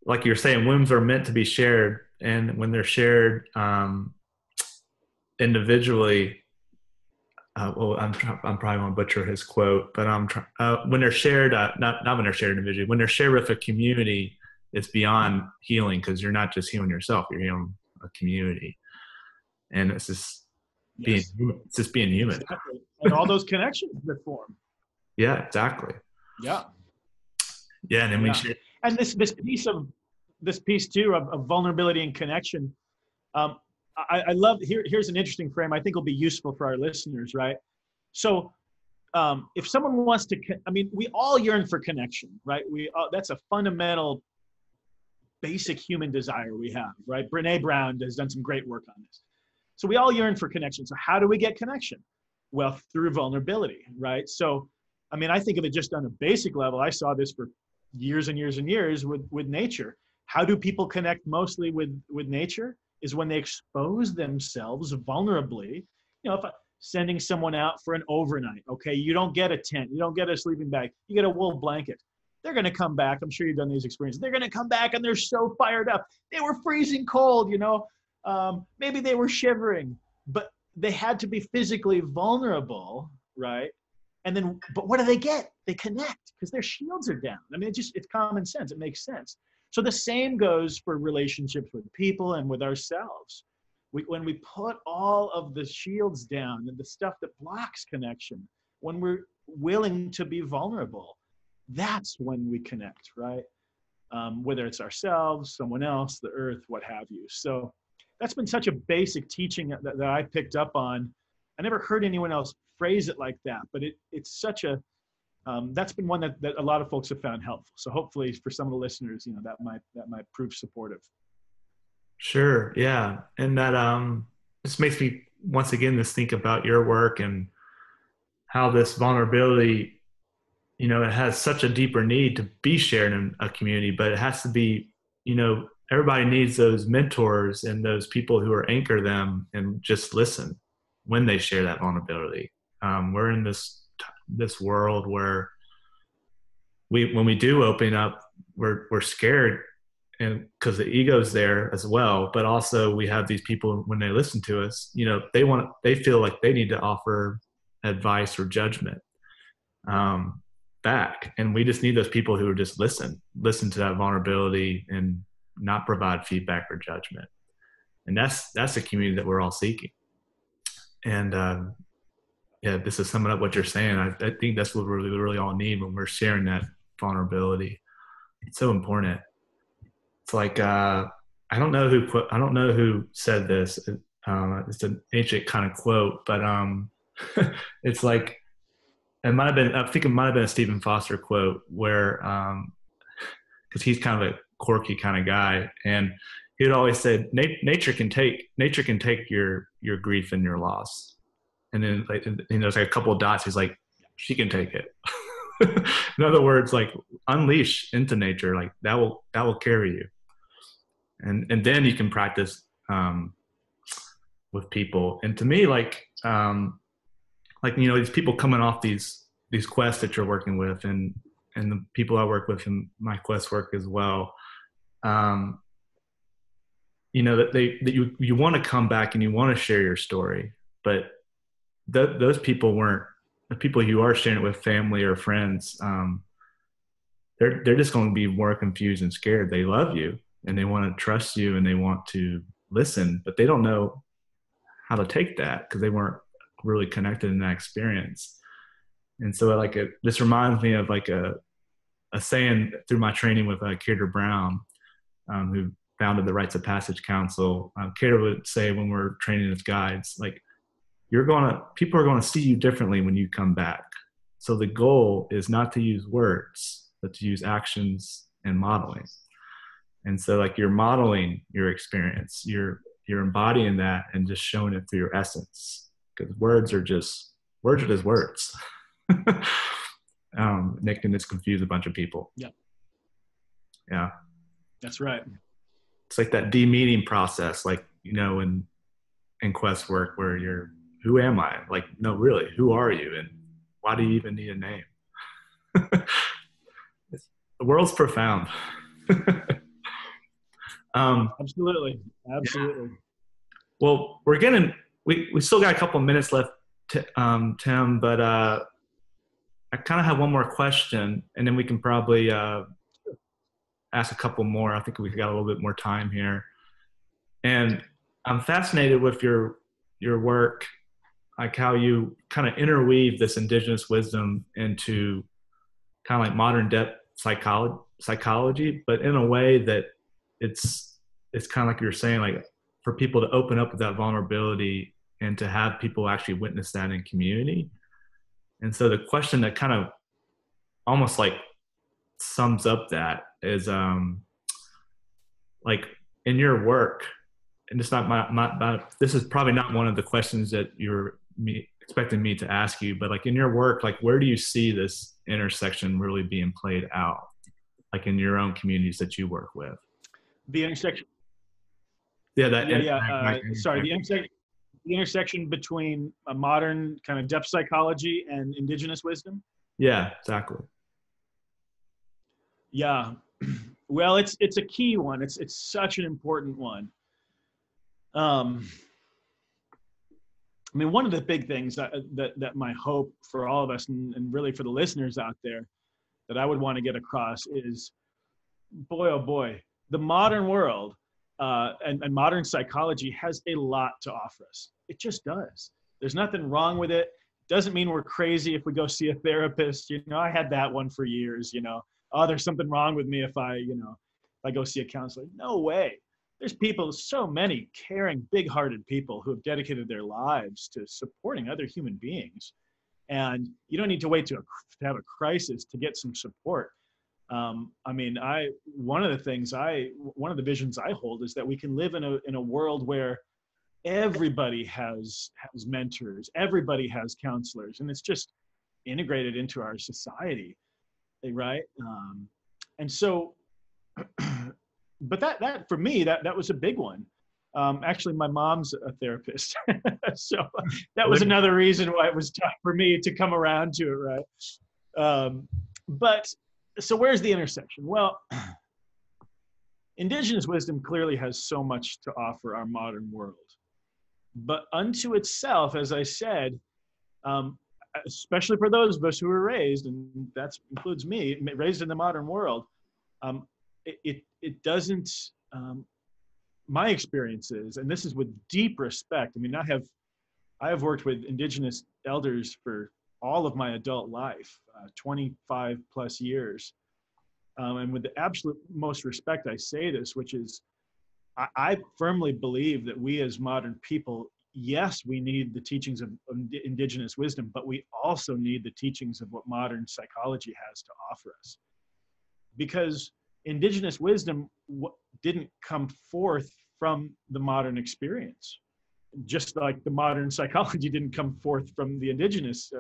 like you're saying, wombs are meant to be shared. And when they're shared individually, I'm probably going to butcher his quote, but when they're shared, not when they're shared individually, when they're shared with a community, it's beyond healing, because you're not just healing yourself, you're healing a community. And it's just being human. Exactly. And all those connections that form. Yeah, exactly. Yeah. Yeah. And then we share. And this piece too of vulnerability and connection. I love, here's an interesting frame I think will be useful for our listeners, right? So if someone wants to, we all yearn for connection, right? That's a fundamental, basic human desire we have, right? Brene Brown has done some great work on this. So we all yearn for connection. So how do we get connection? Well, through vulnerability, right? So, I think of it just on a basic level. I saw this for years and years and years with nature. How do people connect mostly with nature? Is when they expose themselves vulnerably. If sending someone out for an overnight, okay, you don't get a tent, you don't get a sleeping bag, you get a wool blanket. They're going to come back. I'm sure you've done these experiences. They're going to come back and they're so fired up. They were freezing cold, maybe they were shivering, but they had to be physically vulnerable, right? And then, but what do they get? They connect because their shields are down. It's common sense. It makes sense. So the same goes for relationships with people and with ourselves. When we put all of the shields down and the stuff that blocks connection, when we're willing to be vulnerable, that's when we connect, right? Whether it's ourselves, someone else, the earth, what have you. So that's been such a basic teaching that I picked up on. I never heard anyone else phrase it like that, but it's such a, that's been one that a lot of folks have found helpful. So hopefully for some of the listeners, that might prove supportive. Sure. Yeah. And that this makes me once again just think about your work and how this vulnerability, it has such a deeper need to be shared in a community, but it has to be, everybody needs those mentors and those people who are anchor them and just listen when they share that vulnerability. We're in this world where when we do open up, we're scared, and because the ego's there as well, but also we have these people when they listen to us, they feel like they need to offer advice or judgment back, and we just need those people who are just listen to that vulnerability and not provide feedback or judgment. And that's the community that we're all seeking. And yeah, this is summing up what you're saying. I think that's what we really all need when we're sharing that vulnerability. It's so important. It's like I don't know who said this. It's an ancient kind of quote, but it's like I think it might have been a Stephen Foster quote where because he's kind of a quirky kind of guy, and he'd always said nature can take your grief and your loss. And then there's like a couple of dots. He's like, she can take it. In other words, like unleash into nature, like that will carry you. And then you can practice with people. And to me, these people coming off these quests that you're working with, and the people I work with in my quest work as well, that you want to come back and you want to share your story, but those people weren't the people you are sharing it with, family or friends. They're just going to be more confused and scared. They love you and they want to trust you and they want to listen, but they don't know how to take that because they weren't really connected in that experience. And so this reminds me of like a saying through my training with Kierda Brown, who founded the Rites of Passage Council. Kierda would say when we're training as guides, like, people are going to see you differently when you come back. So the goal is not to use words, but to use actions and modeling. And so like you're modeling your experience, you're embodying that and just showing it through your essence, because words are just words. Nick can just confuse a bunch of people. Yeah. That's right. It's like that de-meaning process, like, in quest work where you're, who am I? Like, no, really, who are you? And why do you even need a name? The world's profound. Absolutely. Yeah. Well, we still got a couple of minutes left, Tim, but I kind of have one more question, and then we can probably ask a couple more. I think we got a little bit more time here. And I'm fascinated with your work, like how you kind of interweave this indigenous wisdom into kind of like modern depth psychology, but in a way that it's kind of like you're saying, like for people to open up with that vulnerability and to have people actually witness that in community. And so the question that kind of almost like sums up that is like in your work, and it's not this is probably not one of the questions that you're expecting me to ask you, but like in your work, like where do you see this intersection really being played out, like in your own communities that you work with? The intersection. Yeah, the intersection between a modern kind of depth psychology and indigenous wisdom. Yeah, exactly. Yeah, well, it's a key one. It's such an important one. I mean, one of the big things that my hope for all of us and really for the listeners out there that I would want to get across is, boy, oh boy, the modern world and modern psychology has a lot to offer us. It just does. There's nothing wrong with it. Doesn't mean we're crazy if we go see a therapist. I had that one for years, oh, there's something wrong with me if I go see a counselor. No way. there's people, so many caring, big-hearted people who have dedicated their lives to supporting other human beings. And you don't need to wait to have a crisis to get some support. I mean, one of the visions I hold is that we can live in a world where everybody has mentors, everybody has counselors, and it's just integrated into our society, right? And so, but that for me, that was a big one. Actually, my mom's a therapist, so that was another reason why it was tough for me to come around to it, right? But so where's the intersection? Well, indigenous wisdom clearly has so much to offer our modern world. But unto itself, as I said, especially for those of us who were raised, and that includes me, raised in the modern world, it doesn't, my experiences, and this is with deep respect. I mean, I have worked with indigenous elders for all of my adult life, 25 plus years. And with the absolute most respect, I say this, which is, I firmly believe that we as modern people, yes, we need the teachings of indigenous wisdom, but we also need the teachings of what modern psychology has to offer us. Because indigenous wisdom didn't come forth from the modern experience, just like the modern psychology didn't come forth from the indigenous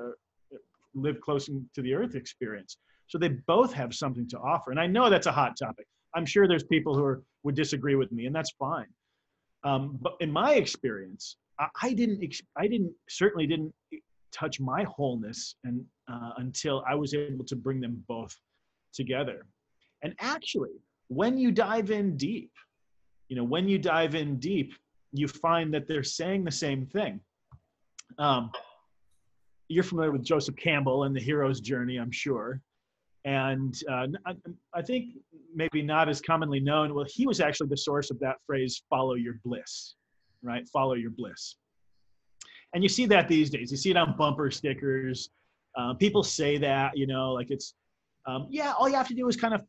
live close to the earth experience. So they both have something to offer. And I know that's a hot topic. I'm sure there's people who would disagree with me, and that's fine. But in my experience, I certainly didn't touch my wholeness until I was able to bring them both together. And actually, when you dive in deep, you find that they're saying the same thing. You're familiar with Joseph Campbell and the hero's journey, I'm sure. And I think maybe not as commonly known, well, he was actually the source of that phrase, follow your bliss, right? Follow your bliss. And you see that these days. You see it on bumper stickers. People say that, like it's, yeah, all you have to do is kind of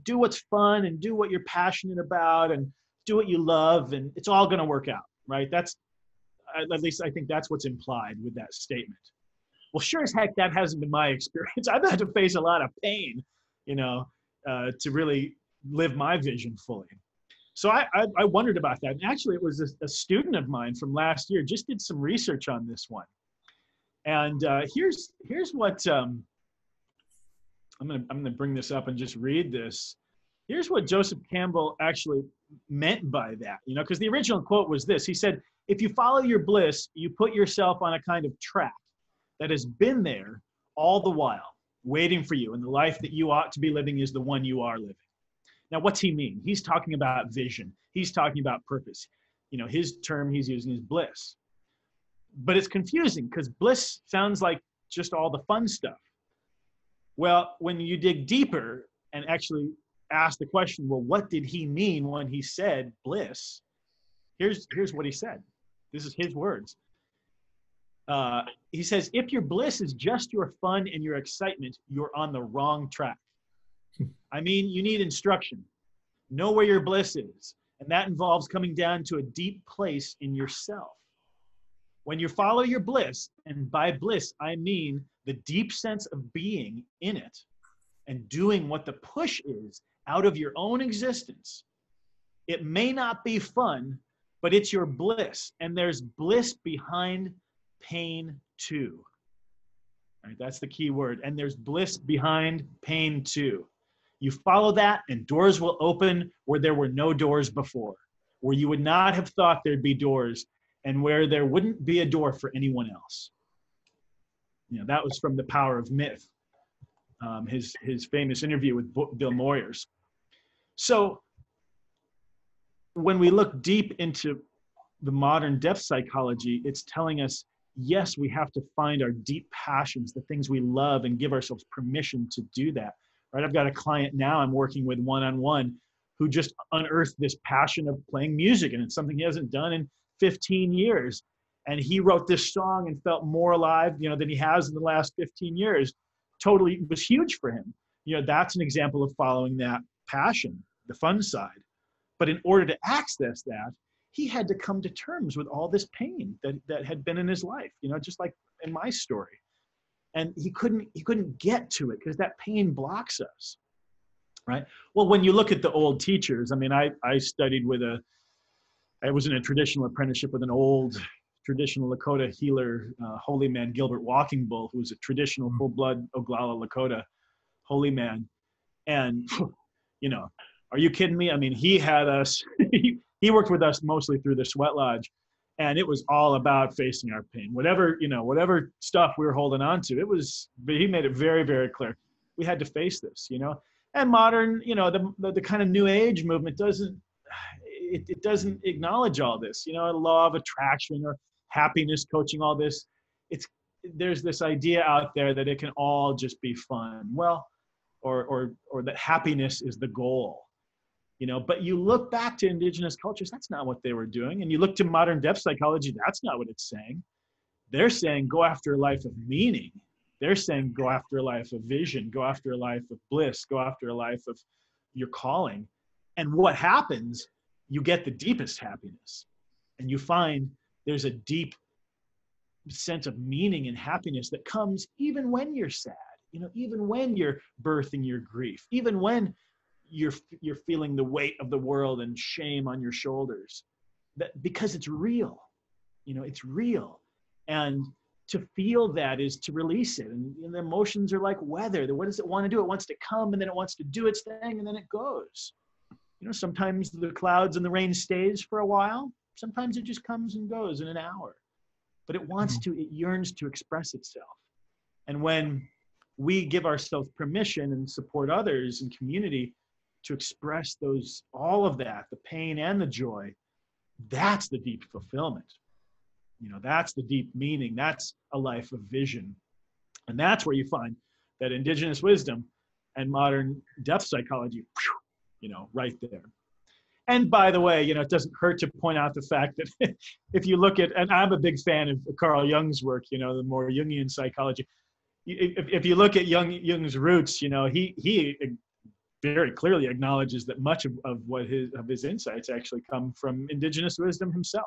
do what's fun and do what you're passionate about and do what you love, and it's all going to work out, right? That's, at least I think that's what's implied with that statement. Well, sure as heck, that hasn't been my experience. I've had to face a lot of pain, to really live my vision fully. So I wondered about that. And actually, it was a student of mine from last year just did some research on this one. And here's what, I'm gonna bring this up and just read this. Here's what Joseph Campbell actually meant by that, because the original quote was this. He said, if you follow your bliss, you put yourself on a kind of track that has been there all the while, waiting for you, and the life that you ought to be living is the one you are living. Now, what's he mean? He's talking about vision. He's talking about purpose. His term he's using is bliss. But it's confusing because bliss sounds like just all the fun stuff. Well, when you dig deeper and actually ask the question, well, what did he mean when he said bliss? Here's what he said. This is his words. He says, if your bliss is just your fun and your excitement, you're on the wrong track. I mean, you need instruction. Know where your bliss is. And that involves coming down to a deep place in yourself. When you follow your bliss, and by bliss, I mean the deep sense of being in it and doing what the push is out of your own existence, it may not be fun, but it's your bliss. And there's bliss behind pain too. Right, that's the key word. And there's bliss behind pain too. You follow that and doors will open where there were no doors before, where you would not have thought there'd be doors, and where there wouldn't be a door for anyone else. That was from The Power of Myth, his famous interview with Bill Moyers. So when we look deep into the modern depth psychology, it's telling us, yes, we have to find our deep passions, the things we love, and give ourselves permission to do that. Right? I've got a client now I'm working with one-on-one who just unearthed this passion of playing music, and it's something he hasn't done in 15 years. And he wrote this song and felt more alive, than he has in the last 15 years. Totally, it was huge for him. That's an example of following that passion, the fun side. But in order to access that, he had to come to terms with all this pain that had been in his life, just like in my story. And he couldn't get to it because that pain blocks us, right? Well, when you look at the old teachers, I mean, I studied I was in a traditional apprenticeship with an old traditional Lakota healer, holy man Gilbert Walking Bull, who was a traditional full-blood Oglala Lakota holy man. And, are you kidding me? I mean, he had us, he worked with us mostly through the sweat lodge, and it was all about facing our pain. Whatever stuff we were holding on to, he made it very, very clear. We had to face this, and modern, the kind of new age movement doesn't acknowledge all this, the law of attraction or happiness coaching, all this. There's this idea out there that it can all just be fun. Well, or that happiness is the goal, but you look back to indigenous cultures, that's not what they were doing. And you look to modern depth psychology, that's not what it's saying. They're saying, go after a life of meaning. They're saying, go after a life of vision, go after a life of bliss, go after a life of your calling. And what happens, you get the deepest happiness. And you find there's a deep sense of meaning and happiness that comes even when you're sad, even when you're birthing your grief, even when you're feeling the weight of the world and shame on your shoulders, because it's real, it's real. And to feel that is to release it. And the emotions are like weather. What does it want to do? It wants to come, and then it wants to do its thing, and then it goes. Sometimes the clouds and the rain stays for a while. Sometimes it just comes and goes in an hour. But it yearns to express itself. And when we give ourselves permission and support others and community to express all of that, the pain and the joy, that's the deep fulfillment. That's the deep meaning. That's a life of vision. And that's where you find that indigenous wisdom and modern depth psychology, right there. And by the way, it doesn't hurt to point out the fact that if you look at, and I'm a big fan of Carl Jung's work, the more Jungian psychology. If you look at Jung's roots, he very clearly acknowledges that much of his insights actually come from indigenous wisdom himself.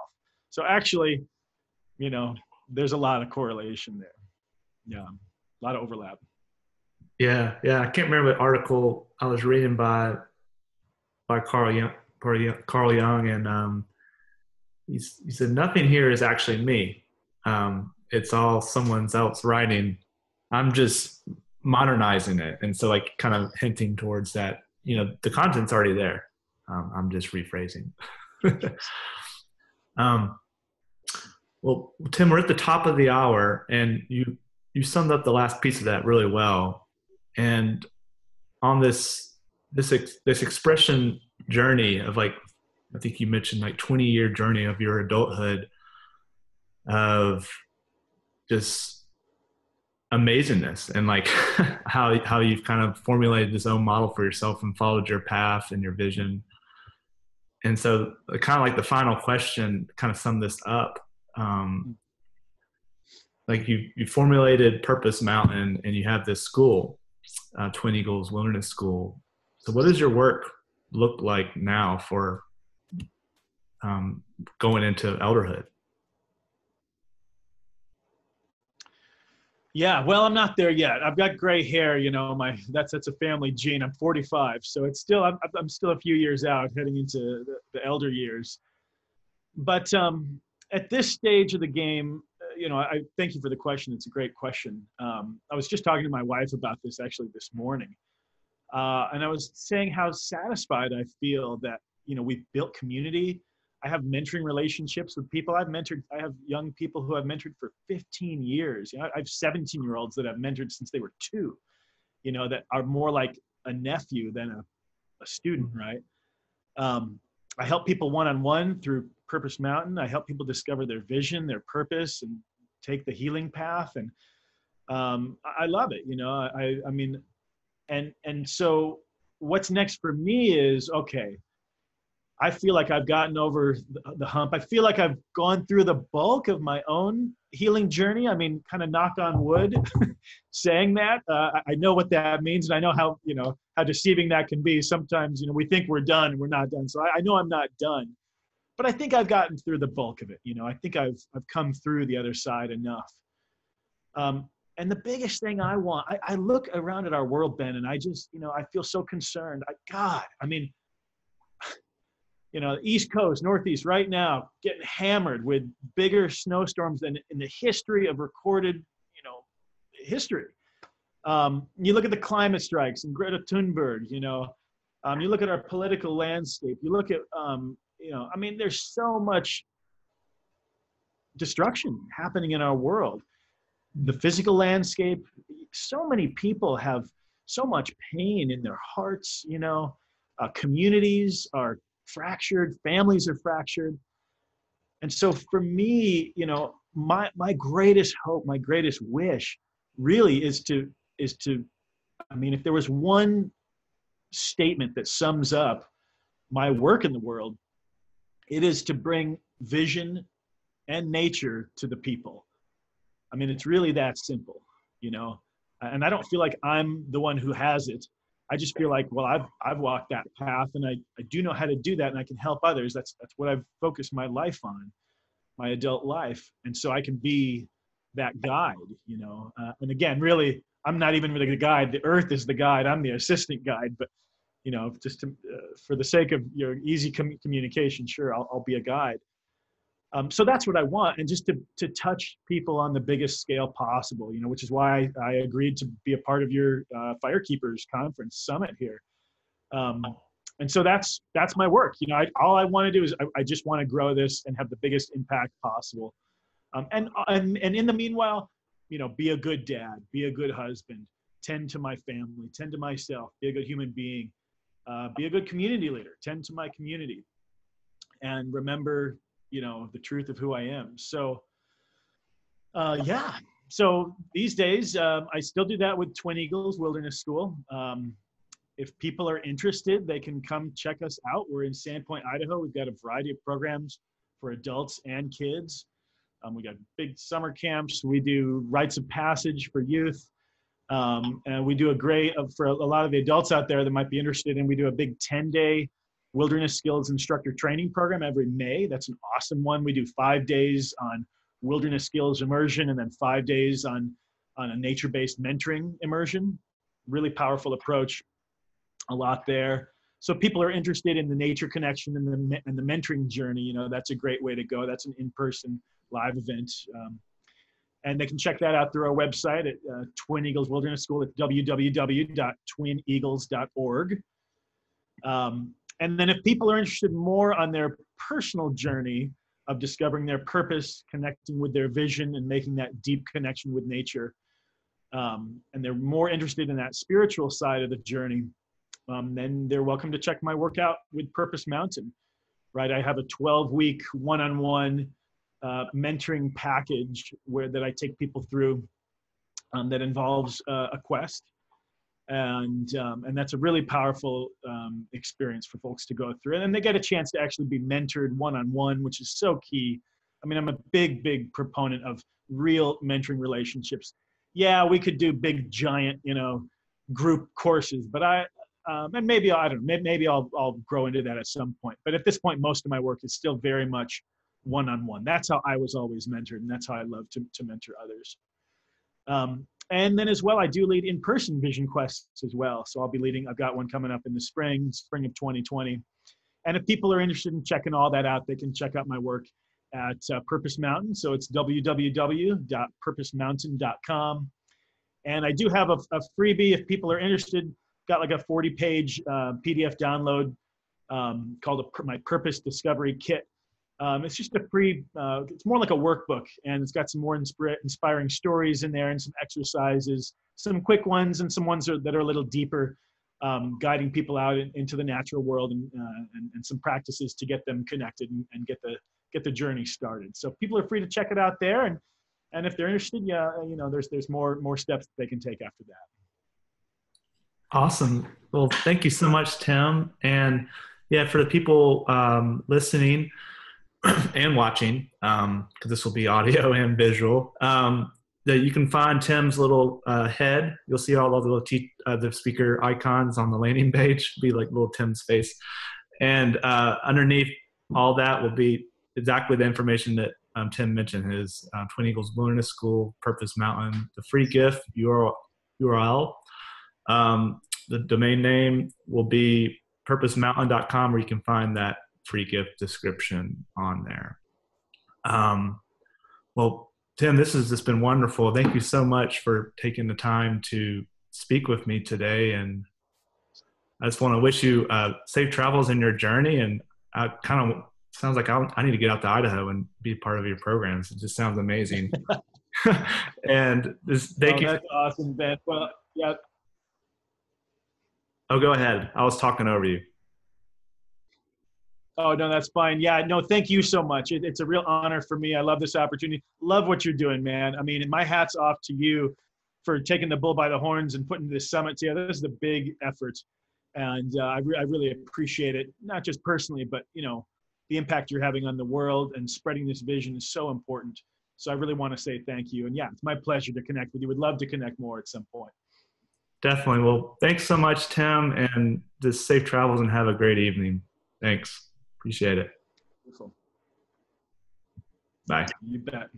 So actually, there's a lot of correlation there. Yeah, a lot of overlap. Yeah. I can't remember what article I was reading by Carl Jung, and he said, nothing here is actually me. It's all someone else writing. I'm just modernizing it. And so like kind of hinting towards that, the content's already there. I'm just rephrasing. Well, Tim, we're at the top of the hour, and you summed up the last piece of that really well. And on this expression journey of, like, I think you mentioned like 20-year journey of your adulthood, of just amazingness, and like how you've kind of formulated this own model for yourself and followed your path and your vision. And so kind of like the final question kind of sum this up. Like you formulated Purpose Mountain, and you have this school, Twin Eagles Wilderness School. So what does your work look like now for going into elderhood? Yeah, well, I'm not there yet. I've got gray hair, that's a family gene. I'm 45, so it's still, I'm still a few years out, heading into the elder years. But at this stage of the game, I thank you for the question. It's a great question. I was just talking to my wife about this actually this morning. And I was saying how satisfied I feel that, we've built community. I have mentoring relationships with people I've mentored. I have young people who I've mentored for 15 years. I have 17-year-olds that I've mentored since they were 2, that are more like a nephew than a student, right? I help people one-on-one through Purpose Mountain. I help people discover their vision, their purpose, and take the healing path. And I love it, I mean, and so what's next for me is, okay, I feel like I've gotten over the hump. I feel like I've gone through the bulk of my own healing journey. I mean, kind of knock on wood, saying that. I know what that means, and I know how, how deceiving that can be. Sometimes, we think we're done and we're not done. So I know I'm not done, but I think I've gotten through the bulk of it. I think I've come through the other side enough. And the biggest thing I want, I look around at our world, Ben, and I just, I feel so concerned. The East Coast, Northeast right now, getting hammered with bigger snowstorms than in the history of recorded, history. You look at the climate strikes and Greta Thunberg, you look at our political landscape, you look at, there's so much destruction happening in our world. The physical landscape, so many people have so much pain in their hearts, communities are fractured, families are fractured. And so for me, my greatest hope, my greatest wish really is to, if there was one statement that sums up my work in the world, it is to bring vision and nature to the people. It's really that simple, and I don't feel like I'm the one who has it. I just feel like, well, I've walked that path, and I do know how to do that, and I can help others. That's what I've focused my life on, my adult life. And so I can be that guide, and again, really, I'm not even really the guide. The earth is the guide. I'm the assistant guide, but, just for the sake of your easy communication, sure, I'll be a guide. So that's what I want, and just to touch people on the biggest scale possible, which is why I agreed to be a part of your FireKeepers conference summit here. And so that's my work. All I want to do is I just want to grow this and have the biggest impact possible. And in the meanwhile, be a good dad, be a good husband, tend to my family, tend to myself, be a good human being, be a good community leader, tend to my community, and remember, the truth of who I am. So, so these days, I still do that with Twin Eagles Wilderness School. If people are interested, they can come check us out. We're in Sandpoint, Idaho. We've got a variety of programs for adults and kids. We got big summer camps. We do rites of passage for youth. And we do for a lot of the adults out there that might be interested in, we do a big 10-day wilderness skills instructor training program every May. That's an awesome one. We do 5 days on wilderness skills immersion, and then 5 days on a nature-based mentoring immersion. Really powerful approach, a lot there. So people are interested in the nature connection and the mentoring journey. That's a great way to go. That's an in-person live event. And they can check that out through our website at Twin Eagles Wilderness School at www.twineagles.org. And then if people are interested more on their personal journey of discovering their purpose, connecting with their vision, and making that deep connection with nature, and they're more interested in that spiritual side of the journey, then they're welcome to check my work out with Purpose Mountain, right? I have a 12-week one-on-one mentoring package that I take people through that involves a quest. And that's a really powerful experience for folks to go through. And they get a chance to actually be mentored one-on-one, which is so key. I'm a big proponent of real mentoring relationships. Yeah, we could do big, giant, group courses, but and maybe, I don't know, maybe I'll grow into that at some point. But at this point, most of my work is still very much one-on-one. That's how I was always mentored, and that's how I love to mentor others. And then as well, I do lead in-person vision quests as well. So I've got one coming up in the spring of 2020. And if people are interested in checking all that out, they can check out my work at Purpose Mountain. So it's www.purposemountain.com. And I do have a freebie if people are interested. Got like a 40-page PDF download called my Purpose Discovery Kit. It's just a free, it's more like a workbook, and it's got some more inspiring stories in there and some exercises, some quick ones and some ones that are a little deeper, guiding people out into the natural world and some practices to get them connected and get the journey started. So people are free to check it out there, and if they're interested, there's more steps that they can take after that. Awesome. Well, thank you so much, Tim. And Yeah, for the people listening and watching, because this will be audio and visual, that you can find Tim's little head. You'll see all of the little the speaker icons on the landing page, be like little Tim's face. And underneath all that will be exactly the information that Tim mentioned, his Twin Eagles Wilderness School, Purpose Mountain, the free gift URL. The domain name will be purposemountain.com, where you can find that free gift description on there. Well, Tim, this has just been wonderful. Thank you so much for taking the time to speak with me today. And I just want to wish you safe travels in your journey. And I kind of sounds like I need to get out to Idaho and be part of your programs. It just sounds amazing. And thank you. That's awesome, Ben. Well, yeah. Oh, go ahead. I was talking over you. Oh, no, that's fine. Yeah, no, thank you so much. It's a real honor for me. I love this opportunity. Love what you're doing, man. I mean, my hat's off to you for taking the bull by the horns and putting this summit together. This is a big effort. And I really appreciate it, not just personally, but, you know, the impact you're having on the world and spreading this vision is so important. So I really want to say thank you. And yeah, it's my pleasure to connect with you. Would love to connect more at some point. Definitely. Well, thanks so much, Tim, and just safe travels and have a great evening. Thanks. Appreciate it. Beautiful. Bye. You bet.